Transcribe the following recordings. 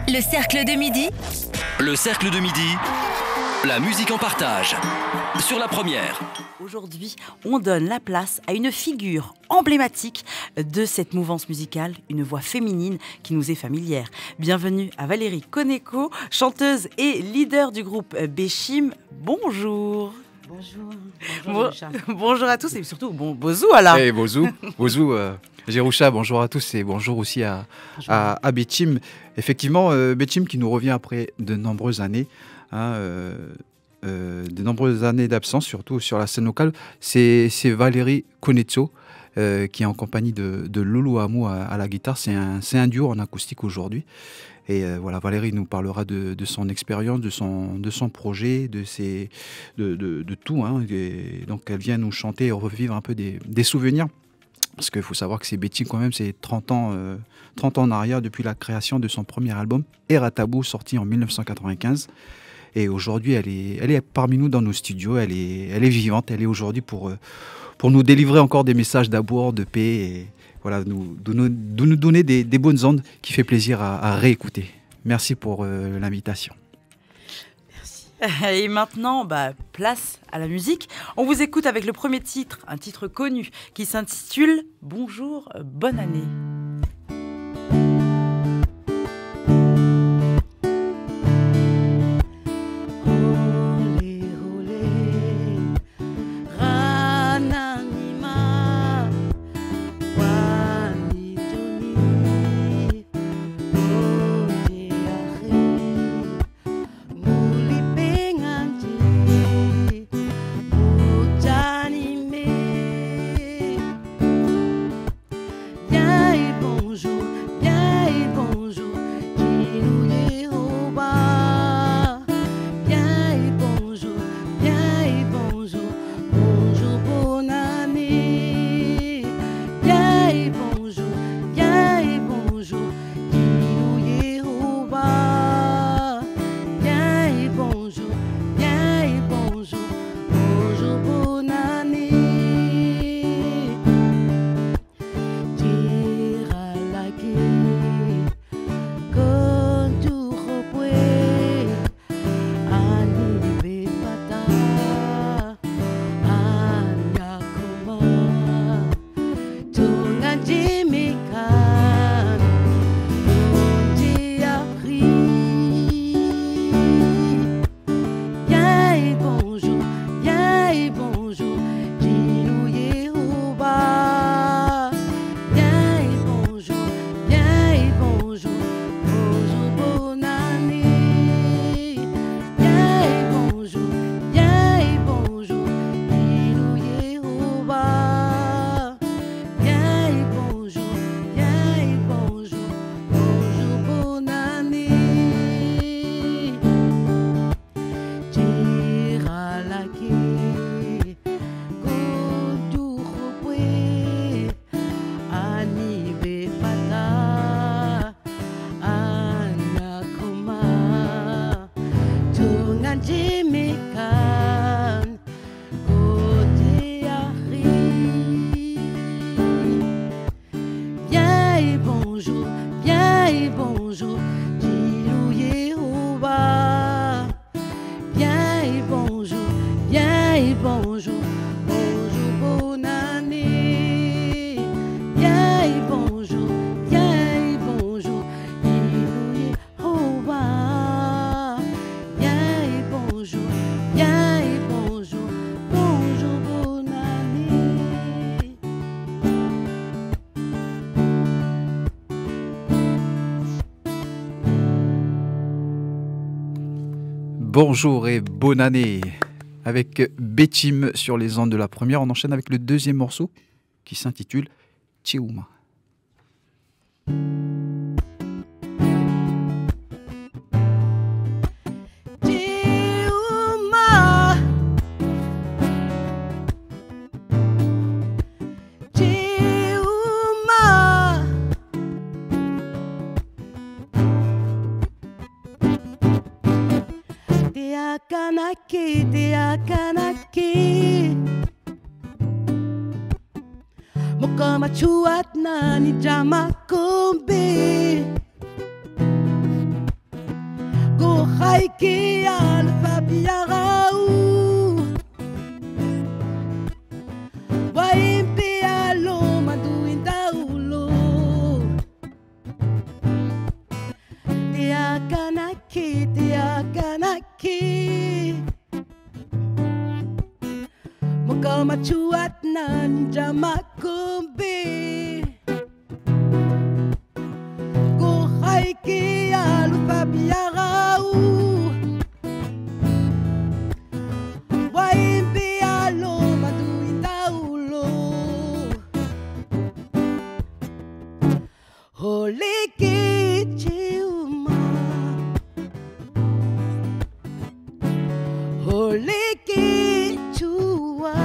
Le cercle de midi. Le cercle de midi, la musique en partage, sur la première. Aujourd'hui, on donne la place à une figure emblématique de cette mouvance musicale, une voix féminine qui nous est familière. Bienvenue à Valérie Koneko, chanteuse et leader du groupe Béchim. Bonjour. Bonjour. Bonjour à tous et surtout bozou alors. Hey, bozou, Jéroucha, bonjour à tous et bonjour aussi à Béchim. Effectivement, Béchim qui nous revient après de nombreuses années, d'absence, surtout sur la scène locale. C'est Valérie Koneko qui est en compagnie de Lolo Amou à la guitare. C'est un duo en acoustique aujourd'hui. Et voilà, Valérie nous parlera de son expérience, de son projet, de tout. Et donc elle vient nous chanter et revivre un peu des souvenirs. Parce qu'il faut savoir que c'est Béchim quand même, c'est 30 ans en arrière depuis la création de son premier album, Eratabou, sorti en 1995. Et aujourd'hui, elle est parmi nous dans nos studios, elle est vivante, elle est aujourd'hui pour nous délivrer encore des messages d'amour, de paix, et voilà, nous donner des bonnes ondes qui fait plaisir à réécouter. Merci pour l'invitation. Et maintenant, place à la musique. On vous écoute avec le premier titre, un titre connu qui s'intitule « Bonjour, bonne année ». Bonjour et bonne année avec Béchim sur les ondes de la première. On enchaîne avec le deuxième morceau qui s'intitule Tcheouma. Te akanaki Mokama chuat na ni jama kumbi Jamakumbi Kuhaiki Alufabiarau Waimbi Alo Maduindaulo Holiki Chiuma Holiki Chua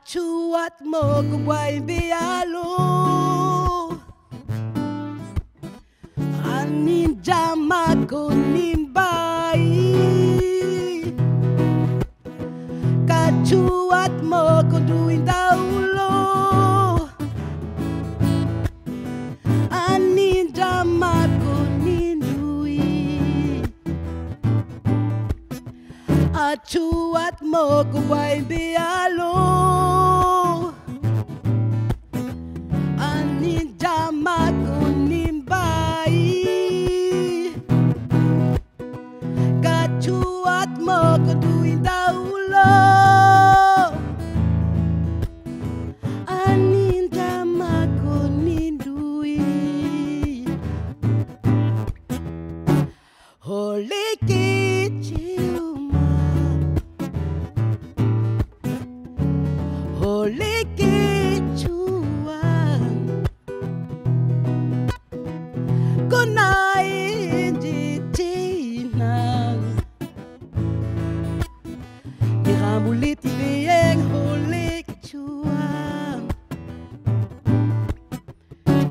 Chuat mo kuwai bialo Anin jama ko nimbai Kachuat mo ko duin daulo Anin jama ko nindui Achuat mo kuwai bialo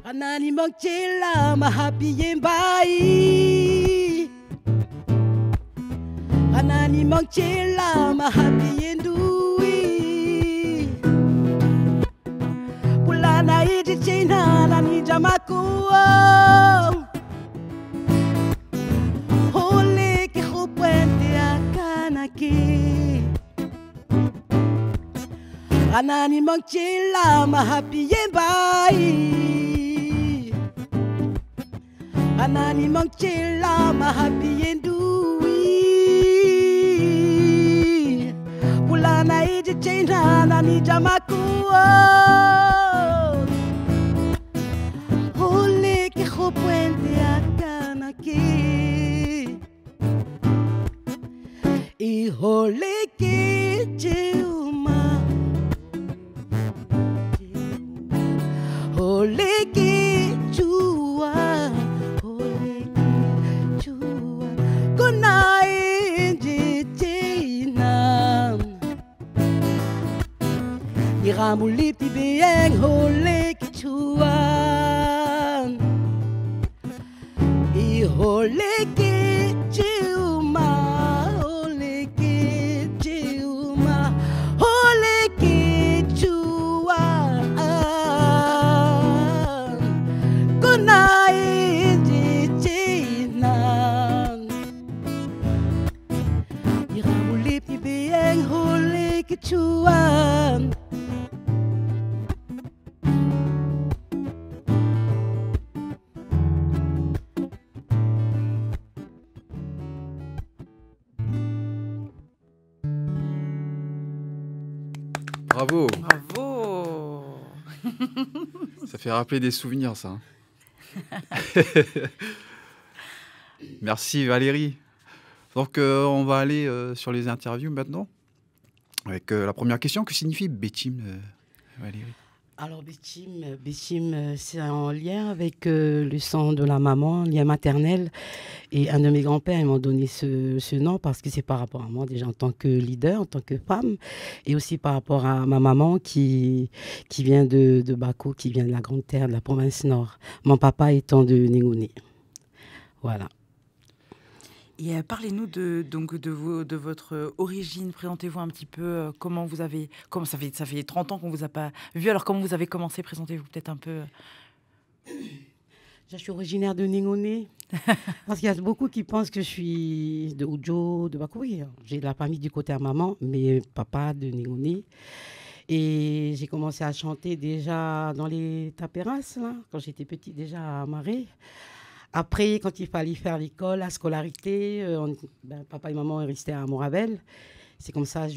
Anani mangchila mahappy yembai Anani mangchila mahappy yendui Pulana iji china nani jamakuo Hole ki khupwente akanaki Anani mangchila mahappy yembai Anani mangchila mahappy yendui Pulana iji china nani jamakuo Hole ki khopwente akanaki I hole ki cheuma Hole ki chua Iramulit ibiyeng hole kichuan Ihole kichuma Hole kichuma Hole kichuan Kunai jichinan Iramulit ibiyeng hole kichuan Bravo. Bravo. Ça fait rappeler des souvenirs, ça. Merci Valérie. Donc on va aller sur les interviews maintenant. Avec la première question, que signifie Bétim, Valérie? Alors Bétim, c'est en lien avec le sang de la maman, lien maternel. Et un de mes grands-pères, ils m'ont donné ce nom parce que c'est par rapport à moi déjà en tant que leader, en tant que femme. Et aussi par rapport à ma maman qui vient de Bako, qui vient de la Grande Terre, de la province Nord. Mon papa étant de Négoné. Voilà. Et parlez-nous de votre origine. Présentez-vous un petit peu. Comment ça fait 30 ans qu'on vous a pas vu. Alors comment vous avez commencé? Présentez-vous peut-être un peu. Je suis originaire de Négoné. Parce qu'il y a beaucoup qui pensent que je suis de Oudjo, de Bako. Oui, j'ai de la famille du côté à maman, mais papa de Négoné. Et j'ai commencé à chanter déjà dans les tapéras, là, quand j'étais petite déjà à Marais. Après, quand il fallait faire l'école, la scolarité, papa et maman restaient à Montravel. C'est comme ça que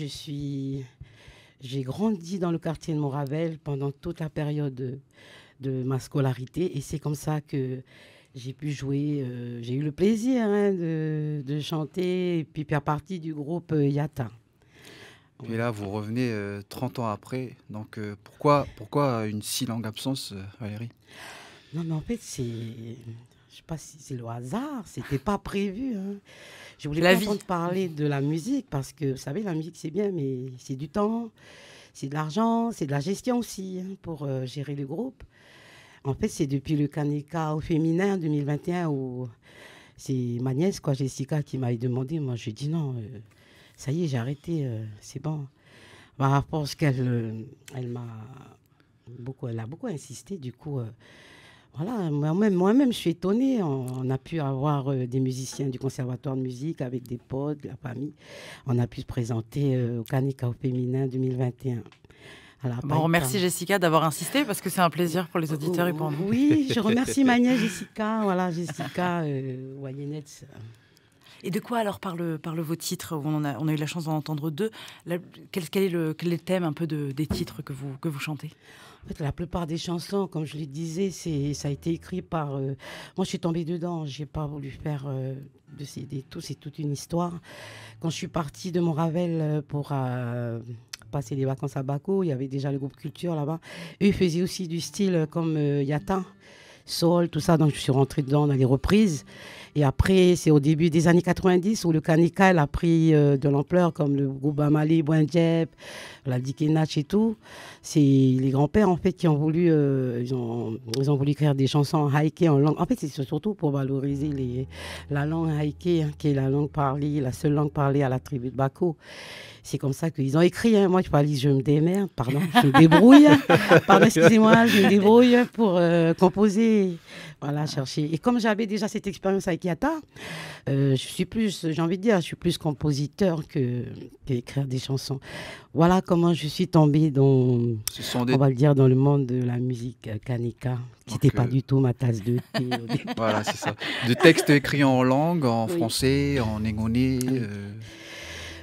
j'ai grandi dans le quartier de Montravel pendant toute la période de ma scolarité. Et c'est comme ça que j'ai pu jouer. J'ai eu le plaisir de chanter et puis faire partie du groupe Yata. Et là, vous revenez 30 ans après. Donc, pourquoi une si longue absence, Valérie? Non, mais en fait, je sais pas si c'est le hasard, c'était pas prévu. Je voulais pas entendre parler de la musique parce que, vous savez, la musique, c'est bien, mais c'est du temps, c'est de l'argent, c'est de la gestion aussi pour gérer le groupe. En fait, c'est depuis le Kaneka au féminin 2021 où c'est ma nièce, quoi, Jessica, qui m'a demandé. Moi, je lui ai dit non, ça y est, j'ai arrêté, c'est bon. À force qu'elle elle a beaucoup insisté, du coup... Voilà, moi-même, je suis étonnée. On a pu avoir des musiciens du conservatoire de musique avec des potes, de la famille. On a pu se présenter au Kaneka au féminin 2021. On remercie Jessica d'avoir insisté parce que c'est un plaisir pour les auditeurs et pour nous. Oui, je remercie ma nièce Jessica. Voilà, Jessica Wayennetz. Et de quoi alors parlent vos titres? On a eu la chance d'en entendre deux. Quel est le thème un peu des titres que vous chantez? En fait, la plupart des chansons, comme je le disais, ça a été écrit par... moi, je suis tombée dedans. Je n'ai pas voulu faire de CD. C'est toute une histoire. Quand je suis partie de Montravel pour passer les vacances à Bako, il y avait déjà le groupe Culture là-bas. Eux, ils faisaient aussi du style comme Yata, Soul, tout ça. Donc, je suis rentrée dedans dans les reprises. Et après, c'est au début des années 90 où le Kaneka a pris de l'ampleur, comme le groupe Bamali, Bouendjep, la Dikenach et tout. C'est les grands-pères, en fait, qui ont voulu, ils ont voulu écrire des chansons en haïké, en langue. En fait, c'est surtout pour valoriser la langue haïké, qui est la langue parlée, la seule langue parlée à la tribu de Bako. C'est comme ça qu'ils ont écrit. Moi, je me démerde, pardon, je me débrouille. Pardon, excusez-moi, je me débrouille pour composer, voilà, chercher. Et comme j'avais déjà cette expérience avec Yata, je suis plus compositeur qu'écrire des chansons. Voilà comment je suis tombée on va le dire, dans le monde de la musique Kaneka, qui n'était pas du tout ma tasse de thé. Voilà, c'est ça. De textes écrits en langue, en français, en négone.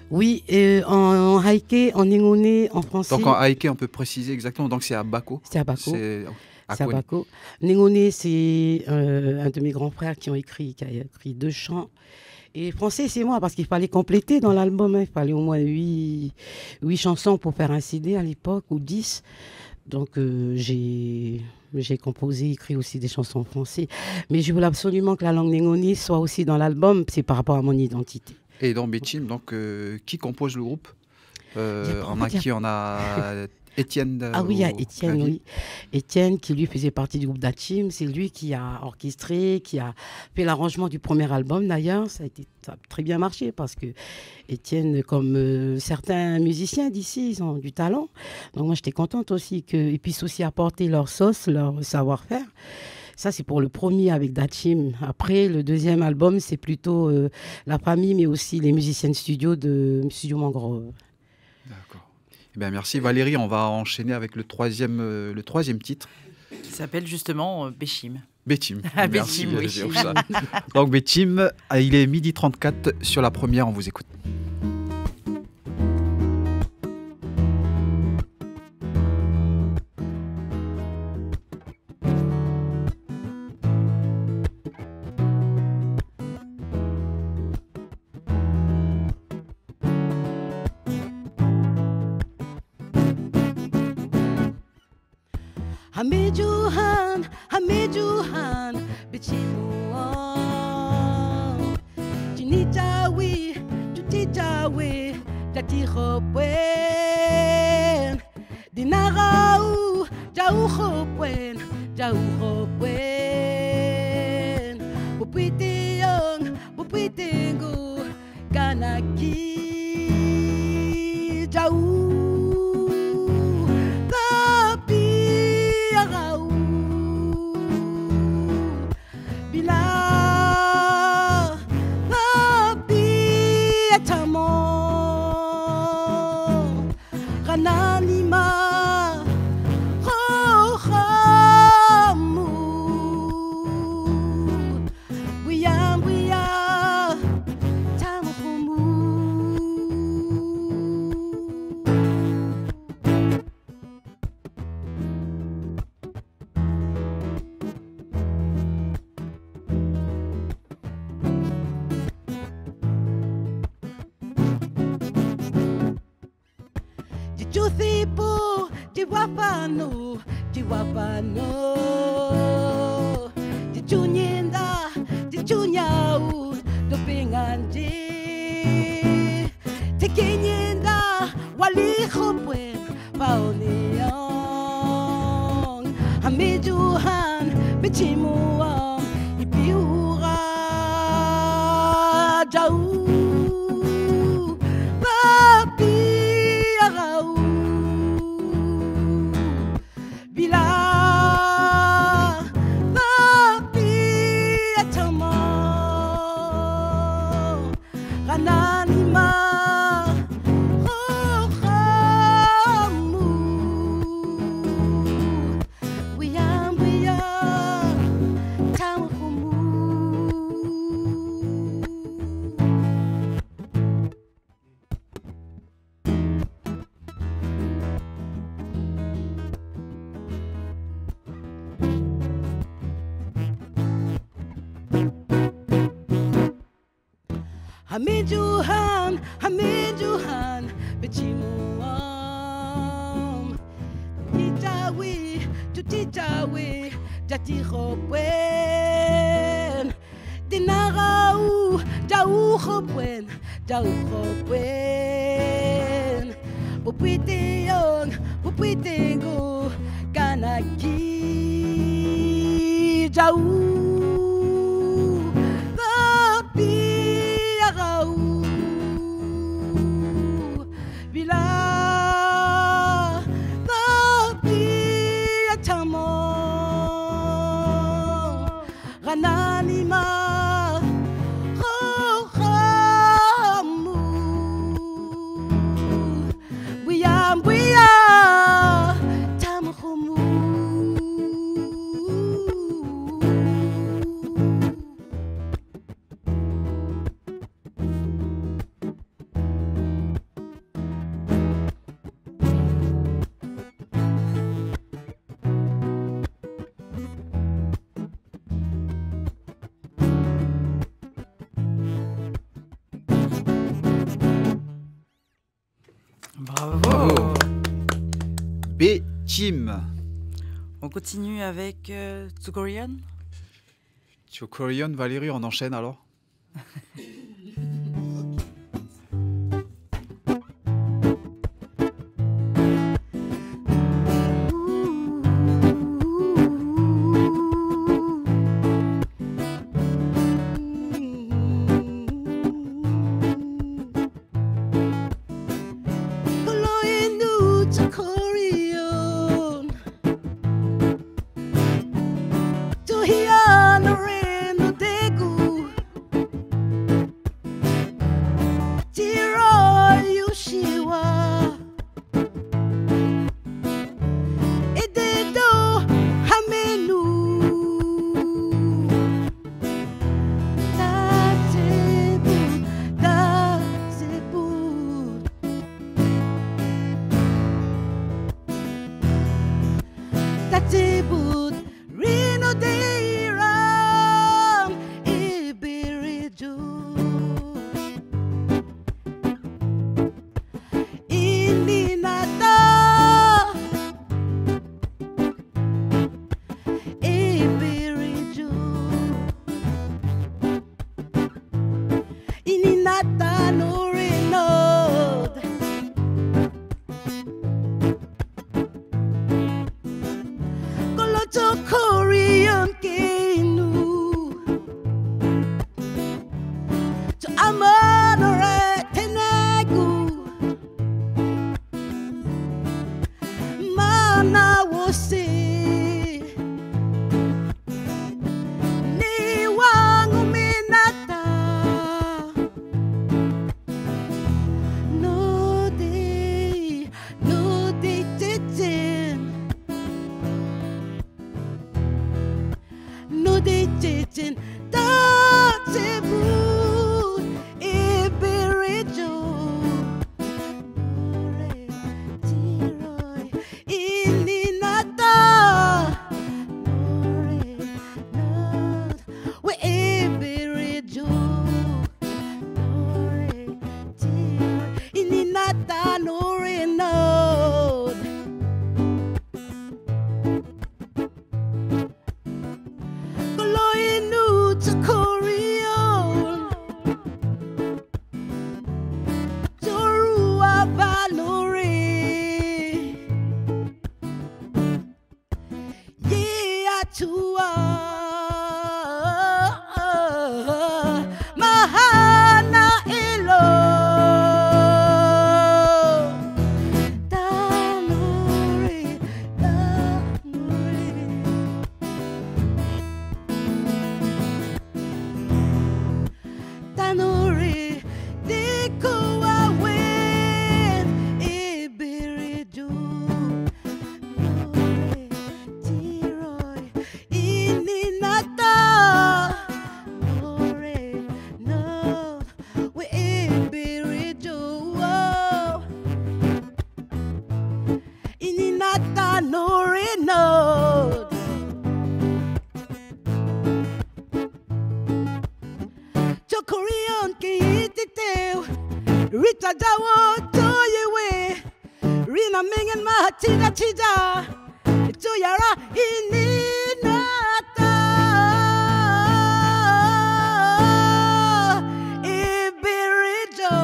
Oui, en haïké, en ningone, en français. Donc en haïké, on peut préciser exactement. Donc c'est à Bako. C'est à Bako. C'est à Bako. Ningone, c'est un de mes grands frères qui a écrit 2 chants. Et français, c'est moi, parce qu'il fallait compléter dans l'album. Il fallait au moins 8 chansons pour faire un CD à l'époque, ou 10. Donc j'ai composé, écrit aussi des chansons en français. Mais je voulais absolument que la langue ningone soit aussi dans l'album. C'est par rapport à mon identité. Et dans Béchim, donc, qui compose le groupe? On a Étienne. Ah oui, il y a Étienne, oui. Étienne, qui lui faisait partie du groupe d'Achim. C'est lui qui a orchestré, qui a fait l'arrangement du premier album d'ailleurs. Ça a très bien marché parce que Étienne, comme certains musiciens d'ici, ils ont du talent. Donc moi, j'étais contente aussi qu'ils puissent aussi apporter leur sauce, leur savoir-faire. Ça, c'est pour le premier avec Dachim. Après, le deuxième album, c'est plutôt la famille, mais aussi les musiciens de studio Mangrove. D'accord. Eh bien, merci Valérie. On va enchaîner avec le troisième titre. Qui s'appelle justement Béchim. Béchim. Merci. Oui. Ça. Donc Béchim, il est 12h34 sur la première, on vous écoute. Hamijuhan, Bichimu, Jinitawi, Jutitawi, Datihopwen, Dinarau, Jauhopwen, Bupitengu, Ganaki, Jau. Anima Tuthipu, Tiwapano, Tiwapano, Tichunyenda, Tichunyau, Dopingandi, Tikinyenda, Walihopwe, Paoneong, Hamiduhan, Bichimuam, Ipiura, Jau. Hamiduhan, Bichimuam, Titawi, Jatihopwen, Dinarau, Dauhopwen, Pupiteong, Kanaki, Jau. Rananima, Buya, Tamahumu. Bravo. Bechim. On continue avec Tsukorian. Tsukorian, Valérie, on enchaîne alors. Nata no reno. Mahana ilo Tanuri Tanuri Dikuwa win Ibiridu Nore Tiroy Ininata Nore No We Ibiridu Ininata Nore No Korean Kititeo Rita Dawo Toyewe Rina Mingen Mahatida Chida Toyara Ininata Ibirido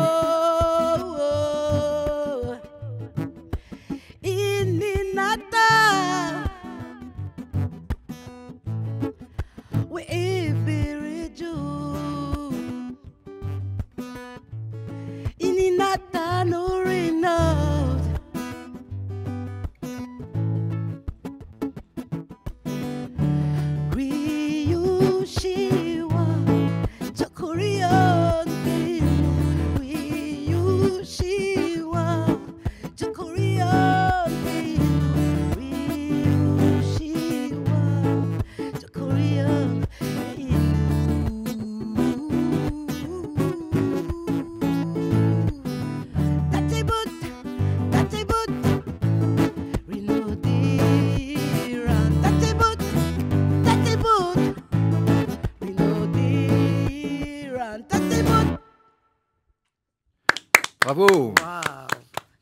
Ininata We Ibirido Ininata no renod Ryushiwa Chokorion Ryushiwa Chokorion Ryushiwa Chokorion Bravo. Waouh.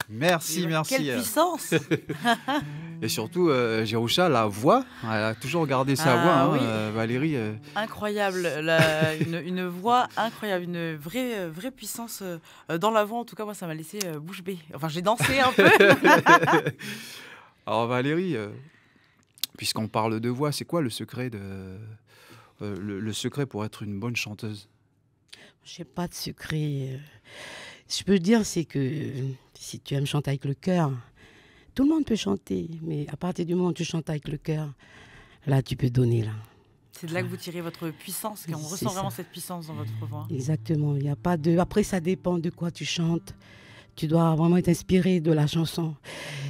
Merci, merci. Quelle puissance. Et surtout, Jerusha, la voix, elle a toujours gardé sa voix, hein, oui. Valérie. Incroyable, une voix incroyable, une vraie puissance dans la voix. En tout cas, moi, ça m'a laissé bouche bée. Enfin, j'ai dansé un peu. Alors Valérie, puisqu'on parle de voix, c'est quoi le secret le secret pour être une bonne chanteuse? Je n'ai pas de secret. Je peux dire, c'est que si tu aimes chanter avec le cœur, tout le monde peut chanter. Mais à partir du moment où tu chantes avec le cœur, là, tu peux donner. Là. C'est de là que vous tirez votre puissance, qu'on ressent vraiment cette puissance dans votre voix. Exactement. Il y a pas de... Après, ça dépend de quoi tu chantes. Tu dois vraiment être inspiré de la chanson.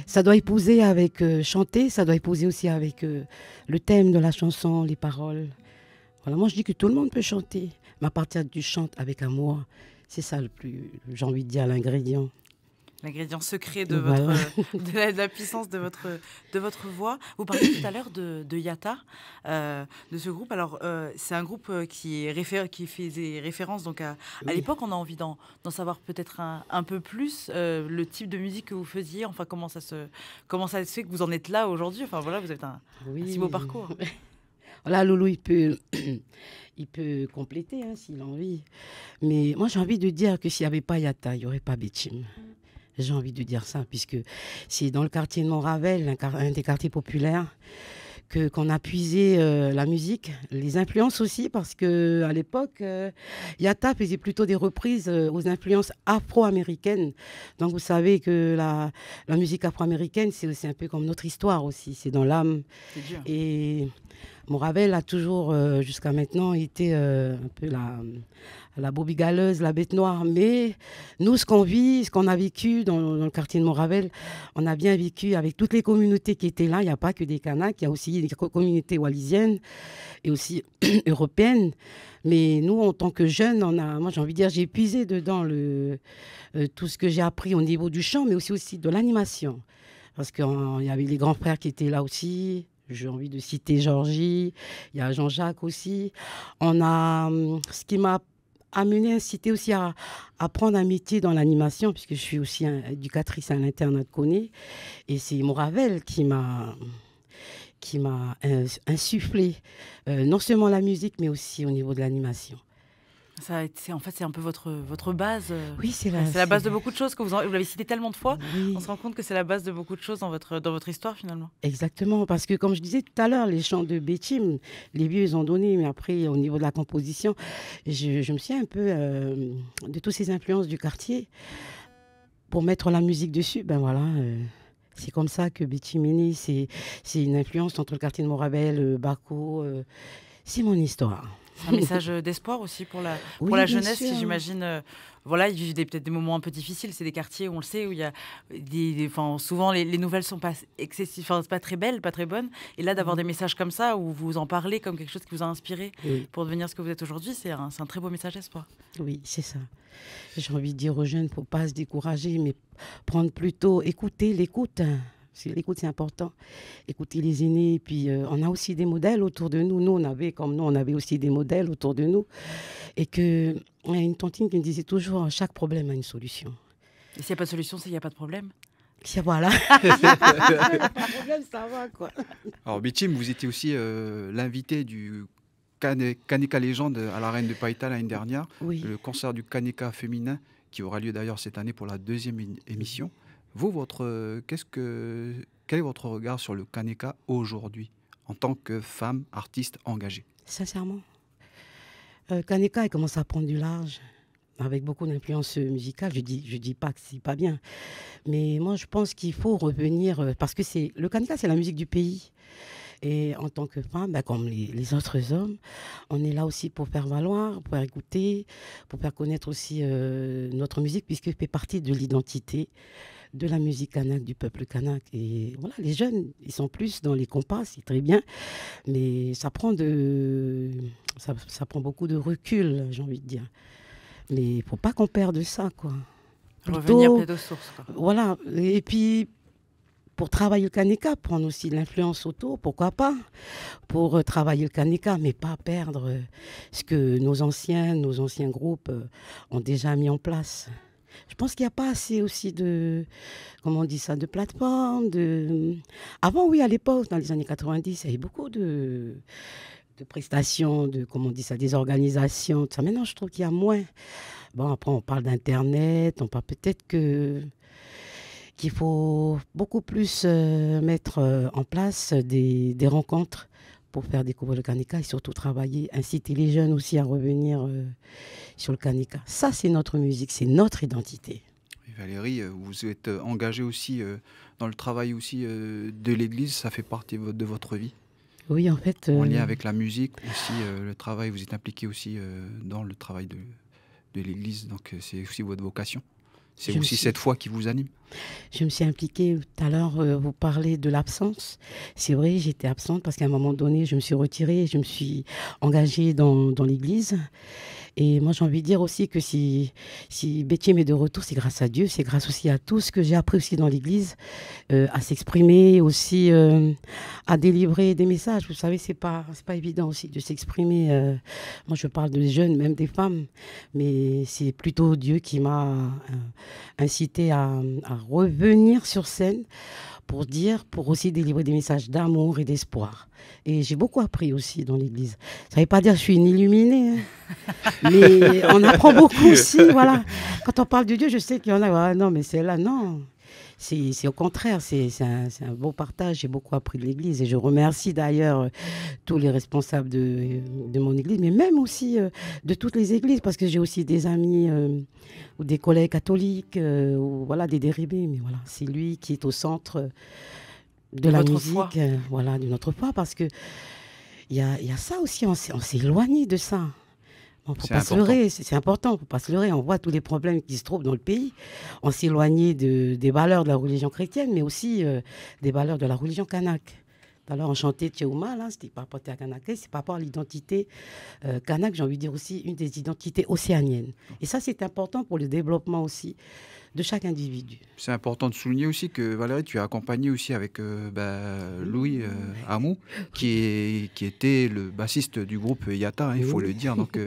Ça doit épouser avec chanter, ça doit épouser aussi avec le thème de la chanson, les paroles. Voilà, moi, je dis que tout le monde peut chanter. Mais à partir du chant avec amour, c'est ça le plus, j'ai envie de dire, l'ingrédient. L'ingrédient secret de, Voilà. de la puissance de votre voix. Vous parliez tout à l'heure de Yata, de ce groupe. Alors, c'est un groupe qui faisait référence donc à l'époque. On a envie d'en savoir peut-être un peu plus, le type de musique que vous faisiez. Enfin, comment ça se fait que vous en êtes là aujourd'hui. Enfin, voilà, vous avez un si beau parcours. Voilà, Loulou, il peut compléter hein, s'il a envie. Mais moi, j'ai envie de dire que s'il n'y avait pas Yata, il n'y aurait pas Béchim. J'ai envie de dire ça, puisque c'est dans le quartier de Montravel, un des quartiers populaires, qu'on a puisé la musique, les influences aussi, parce qu'à l'époque, Yata faisait plutôt des reprises aux influences afro-américaines. Donc vous savez que la musique afro-américaine, c'est aussi un peu comme notre histoire aussi, c'est dans l'âme. Et Montravel a toujours, jusqu'à maintenant, été un peu la bobigaleuse, la bête noire. Mais nous, ce qu'on vit, ce qu'on a vécu dans le quartier de Montravel, on a bien vécu avec toutes les communautés qui étaient là. Il n'y a pas que des Kanaks, il y a aussi des communautés wallisiennes et aussi européennes. Mais nous, en tant que jeunes, moi j'ai envie de dire, j'ai puisé dedans tout ce que j'ai appris au niveau du chant, mais aussi de l'animation. Parce qu'il y avait les grands frères qui étaient là aussi. J'ai envie de citer Georgie, il y a Jean-Jacques aussi. Ce qui m'a amené, incité aussi à prendre un métier dans l'animation, puisque je suis aussi éducatrice à l'internat de Koné. Et c'est Montravel qui m'a insufflé non seulement la musique, mais aussi au niveau de l'animation. En fait, c'est un peu votre base. Oui, c'est la base de beaucoup de choses que vous l'avez cité tellement de fois. Oui. On se rend compte que c'est la base de beaucoup de choses dans votre histoire finalement. Exactement, parce que comme je disais tout à l'heure, les chants de Bétim, les vieux ils ont donné, mais après au niveau de la composition, je me suis un peu de toutes ces influences du quartier pour mettre la musique dessus. Ben voilà, c'est comme ça que Bétim est né. C'est une influence entre le quartier de Morabel, Baco. C'est mon histoire. C'est un message d'espoir aussi pour la jeunesse qui, j'imagine, voilà, ils vivent peut-être des moments un peu difficiles. C'est des quartiers, on le sait, où il y a souvent les nouvelles sont pas excessives, pas très belles, pas très bonnes. Et là, d'avoir des messages comme ça, où vous en parlez comme quelque chose qui vous a inspiré pour devenir ce que vous êtes aujourd'hui, c'est un très beau message d'espoir. Oui, c'est ça. J'ai envie de dire aux jeunes, il ne faut pas se décourager, mais prendre plutôt, écouter l'écoute. Parce que l'écoute, c'est important. Écouter les aînés. Et puis, on a aussi des modèles autour de nous. On avait aussi des modèles autour de nous. Et il y a une tontine qui me disait toujours, chaque problème a une solution. Et s'il n'y a pas de solution, c'est qu'il n'y a pas de problème. Voilà. S'il n'y a pas de problème, ça va, quoi. Alors, Bétim, vous étiez aussi l'invité du Kaneka Légende à la Reine de Païta l'année dernière. Oui. Le concert du Kaneka féminin, qui aura lieu d'ailleurs cette année pour la 2e émission. Vous, quel est votre regard sur le Kaneka aujourd'hui, en tant que femme artiste engagée? Sincèrement, Kaneka, il commence à prendre du large, avec beaucoup d'influences musicales. Je dis pas que c'est pas bien, mais moi, je pense qu'il faut revenir, parce que le Kaneka, c'est la musique du pays. Et en tant que femme, comme les autres hommes, on est là aussi pour faire valoir, pour faire écouter, pour faire connaître aussi notre musique, puisqu'elle fait partie de l'identité de la musique kanak, du peuple kanak. Et voilà, les jeunes, ils sont plus dans les compas, c'est très bien, mais ça prend beaucoup de recul, j'ai envie de dire. Mais il ne faut pas qu'on perde ça, quoi. Revenir peut-être aux sources, quoi. Voilà, et puis pour travailler le Kaneka, prendre aussi l'influence autour, pourquoi pas, pour travailler le Kaneka, mais pas perdre ce que nos anciens groupes ont déjà mis en place. Je pense qu'il n'y a pas assez aussi de plateformes. Avant, oui, à l'époque, dans les années 90, il y avait beaucoup de prestations, des organisations. Tout ça. Maintenant, je trouve qu'il y a moins. Bon, après, on parle d'Internet, on parle peut-être qu'il faut beaucoup plus mettre en place des rencontres pour faire découvrir le Kaneka et surtout travailler, inciter les jeunes aussi à revenir sur le Kaneka. Ça, c'est notre musique, c'est notre identité. Et Valérie, vous êtes engagée aussi dans le travail aussi de l'Église, ça fait partie de votre vie? Oui, en fait... En lien avec la musique, aussi le travail, vous êtes impliquée aussi dans le travail de l'Église, donc c'est aussi votre vocation. C'est aussi cette foi qui vous anime. Je me suis impliquée, tout à l'heure, vous parlez de l'absence. C'est vrai, j'étais absente parce qu'à un moment donné, je me suis retirée, je me suis engagée dans l'Église. Et moi, j'ai envie de dire aussi que si Bétim est de retour, c'est grâce à Dieu, c'est grâce aussi à tout ce que j'ai appris aussi dans l'Église, à s'exprimer aussi, à délivrer des messages. Vous savez, c'est pas évident aussi de s'exprimer. Moi, je parle de jeunes, même des femmes, mais c'est plutôt Dieu qui m'a incité à revenir sur scène pour aussi délivrer des messages d'amour et d'espoir. Et j'ai beaucoup appris aussi dans l'Église. Ça ne veut pas dire que je suis une illuminée, hein. Mais on apprend beaucoup aussi, voilà. Quand on parle de Dieu, je sais qu'il y en a, ah, non, mais c'est là, non. C'est au contraire, c'est un beau partage. J'ai beaucoup appris de l'Église et je remercie d'ailleurs tous les responsables de mon Église, mais même aussi de toutes les églises, parce que j'ai aussi des amis ou des collègues catholiques, ou voilà, des dérivés. Mais voilà, c'est lui qui est au centre de la musique, voilà, de notre foi, parce que il y a ça aussi, on s'est éloigné de ça. On ne faut pas se leurrer, c'est important, il ne faut pas se leurrer. On voit tous les problèmes qui se trouvent dans le pays. On s'est éloigné des valeurs de la religion chrétienne, mais aussi des valeurs de la religion kanak. Alors, on chantait Tchéouma, là, c'était par rapport à Kanak, c'est par rapport à l'identité kanak, j'ai envie de dire aussi une des identités océaniennes. Et ça, c'est important pour le développement aussi de chaque individu. C'est important de souligner aussi que Valérie, tu as accompagné aussi avec Louis Hamou, qui était le bassiste du groupe Yata, hein, il faut le dire. Donc,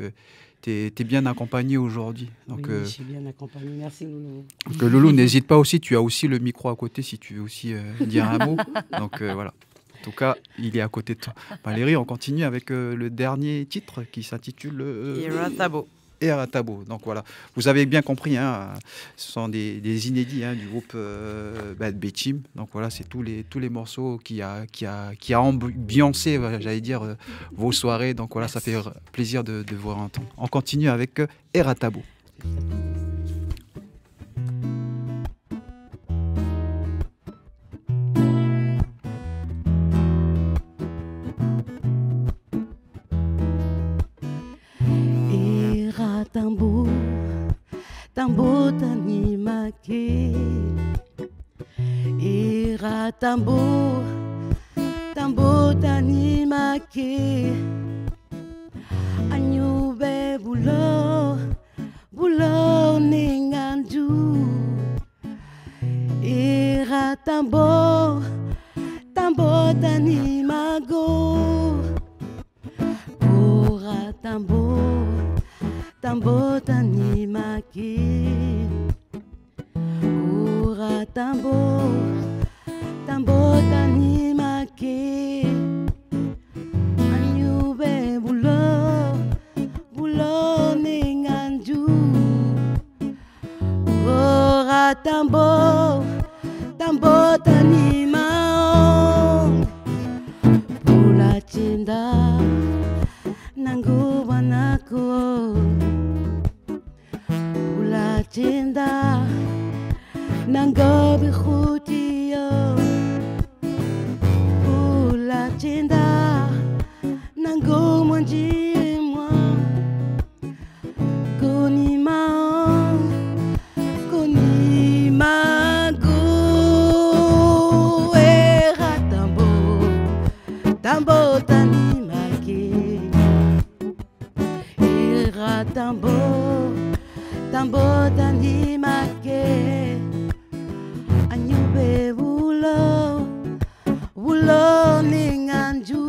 tu es bien accompagné aujourd'hui. Donc, oui, je suis bien accompagné. Merci, Loulou. Donc, Loulou, n'hésite pas aussi, tu as aussi le micro à côté si tu veux aussi dire un mot. Donc, voilà. En tout cas, il est à côté de toi. Valérie, on continue avec le dernier titre qui s'intitule... Era Tabo. Eratabo. Donc voilà, vous avez bien compris, hein, ce sont des inédits hein, du groupe Béchim. Donc voilà, c'est tous les morceaux qui a ambiancé, j'allais dire, vos soirées. Donc voilà, ça fait plaisir de vous entendre. On continue avec Eratabo. Tambo, tambo tanimake. Ira tambo, tambo tanimake. Anyube bulo, bulo ninganju. Ira tambo, tambo tanimago. Ora tambo. Tambo tanimaki, ura tambo, tambo tanimaki, anyube bulo, bulo ninganju, ura tambo, tambo tanimao, pula cinta, nangu banako. Cinta nangobi khutiyo Ula cinta nango manji moi Koni maong Koni mago Era tambo Tambo tanimaki Era tambo Tambo tanimake anyube wulo wulo ninganju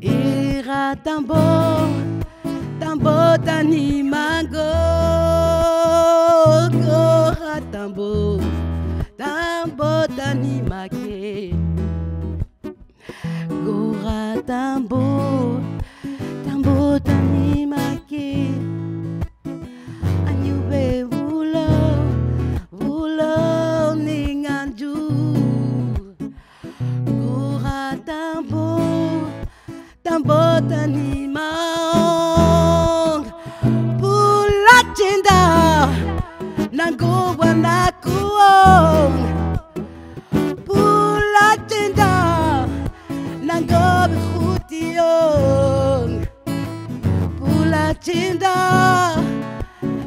ira tambo tambo tanimago gora tambo tambo tanimake gora tambo tambo tanimake Tambo tanimang pula cinta nango wanakuong pula cinta nango bikhutiong pula cinta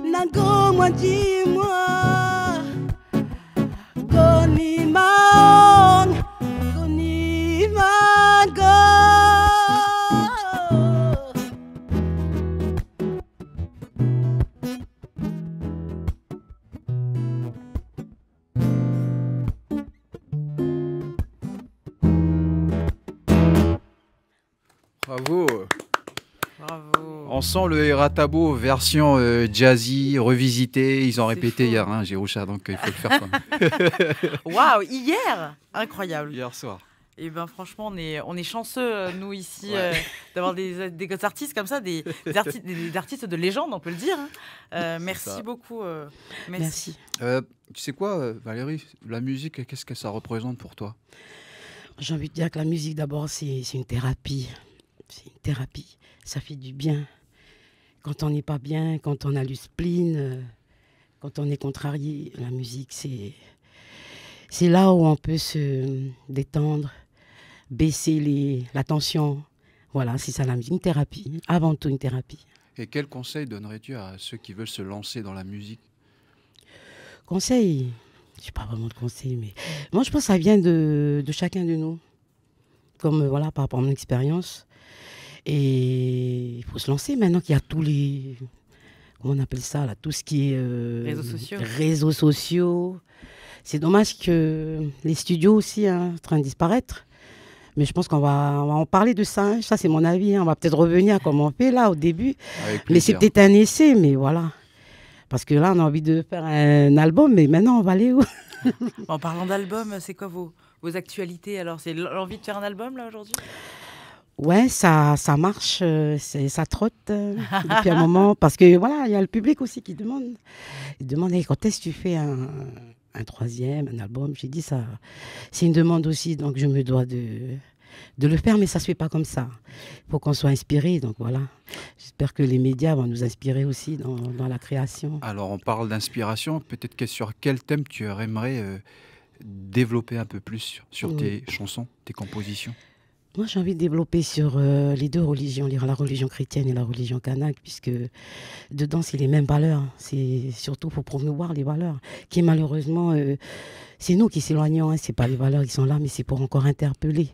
nango manjimwa konimang konimango. Bravo. Bravo. On sent le Eratabo version jazzy, revisité. Ils ont répété fou. hier, hein, Giroucha, donc il faut le faire. Waouh, hier, incroyable. Hier soir. Et ben franchement, on est chanceux, nous ici, d'avoir des artistes comme ça, des artistes de légende, on peut le dire. Merci beaucoup. Merci. Tu sais quoi, Valérie, la musique, qu'est-ce que ça représente pour toi? J'ai envie de dire que la musique, d'abord, c'est une thérapie. C'est une thérapie. Ça fait du bien. Quand on n'est pas bien, quand on a du spleen, quand on est contrarié, la musique, c'est là où on peut se détendre, baisser la tension. Voilà, c'est ça la musique, une thérapie. Avant tout, une thérapie. Et quel conseil donnerais-tu à ceux qui veulent se lancer dans la musique? Conseil, je n'ai pas vraiment de conseil, mais moi je pense que ça vient de chacun de nous. Comme voilà, par rapport à mon expérience. Et il faut se lancer maintenant qu'il y a tous les... Comment on appelle ça là, tout ce qui est... réseaux sociaux. C'est dommage que les studios aussi sont en train de disparaître. Mais je pense qu'on va en parler de ça. Hein. Ça, c'est mon avis. Hein. On va peut-être revenir comme on fait là au début. Mais c'est peut-être un essai, mais voilà. Parce que là, on a envie de faire un album, mais maintenant, on va aller où? En parlant d'album, c'est quoi vos actualités alors? C'est l'envie de faire un album là aujourd'hui? Ouais, ça marche, ça trotte depuis un moment. Parce que voilà, il y a le public aussi qui demande. Il demande hey, quand est-ce que tu fais un troisième, un album. J'ai dit ça, c'est une demande aussi, donc je me dois de le faire, mais ça ne se fait pas comme ça. Il faut qu'on soit inspiré, donc voilà. J'espère que les médias vont nous inspirer aussi dans la création. Alors, on parle d'inspiration. Peut-être que sur quel thème tu aimerais développer un peu plus sur tes chansons, tes compositions? Moi, j'ai envie de développer sur les deux religions, la religion chrétienne et la religion kanak, puisque dedans, c'est les mêmes valeurs. C'est surtout pour promouvoir les valeurs, qui malheureusement, c'est nous qui s'éloignons. Hein. Ce n'est pas les valeurs qui sont là, mais c'est pour encore interpeller.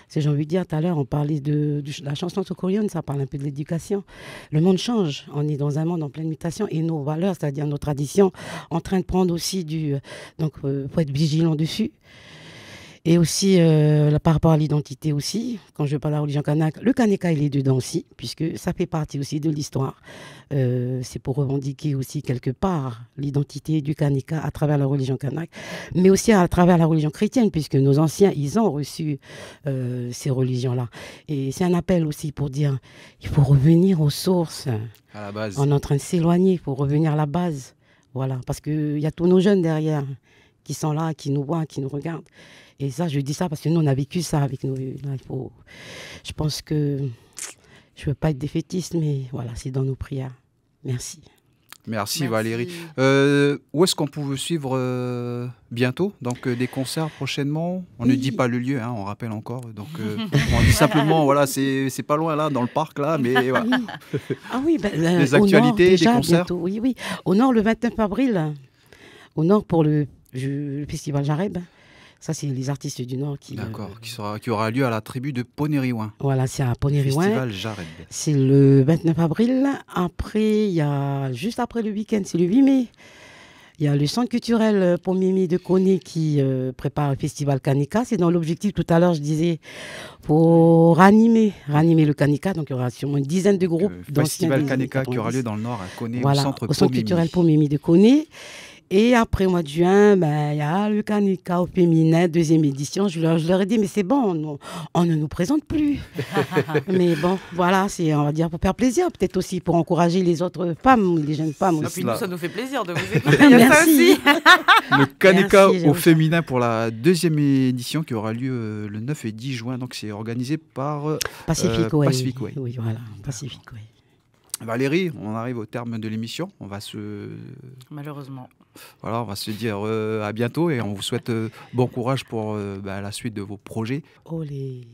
C'est, j'ai envie de dire, tout à l'heure, on parlait de la chanson Tokorion, ça parle un peu de l'éducation. Le monde change. On est dans un monde en pleine mutation et nos valeurs, c'est-à-dire nos traditions, en train de prendre aussi du... Donc, il faut être vigilant dessus. Et aussi, par rapport à l'identité aussi, quand je parle de la religion kanak, le kaneka, il est dedans aussi, puisque ça fait partie aussi de l'histoire. C'est pour revendiquer aussi quelque part l'identité du kaneka à travers la religion kanak, mais aussi à travers la religion chrétienne, puisque nos anciens, ils ont reçu ces religions-là. Et c'est un appel aussi pour dire, il faut revenir aux sources. À la base. On est en train de s'éloigner, il faut revenir à la base. Voilà, parce qu'il y a tous nos jeunes derrière qui sont là, qui nous voient, qui nous regardent. Et ça, je dis ça parce que nous, on a vécu ça avec nous. Là, je pense que je ne veux pas être défaitiste, mais voilà, c'est dans nos prières. Merci. Merci Valérie. Où est-ce qu'on peut vous suivre bientôt? Donc des concerts prochainement. On ne dit pas le lieu, hein, on rappelle encore. Donc on dit simplement, voilà, c'est pas loin là, dans le parc là, mais voilà. Ah oui, les actualités, nord, déjà, des concerts. Bientôt, oui, oui. Au nord, le 29 avril, au nord pour le festival Jareb. Ça, c'est les artistes du Nord qui... D'accord, qui aura lieu à la tribu de Poneriouin. Voilà, c'est à Poneriouin. Festival Jareb. C'est le 29 avril. Après, il y a, juste après le week-end, c'est le 8 mai. Il y a le centre culturel pour Mimi de Koné qui prépare le festival Kaneka. C'est dans l'objectif, tout à l'heure, je disais, pour ranimer le Kaneka. Donc, il y aura sûrement une dizaine de groupes. Le festival Kaneka qui aura lieu dans le Nord, à Koné, voilà, au centre culturel pour Mimi de Koné. Et après, au mois de juin, il y a le Kaneka au féminin, 2e édition. Je leur ai dit, mais c'est bon, on ne nous présente plus. Mais bon, voilà, c'est, on va dire, pour faire plaisir, peut-être aussi pour encourager les autres femmes, les jeunes femmes aussi. Et puis nous, ça nous fait plaisir de vous écouter. Il y a ça aussi. Le Kaneka Merci, au féminin pour la 2e édition qui aura lieu le 9 et 10 juin. Donc c'est organisé par Pacific Way. Pacific Way. Oui, voilà, Pacific Way. Valérie, on arrive au terme de l'émission. On va Malheureusement. Voilà, on va se dire à bientôt et on vous souhaite bon courage pour la suite de vos projets. Olé.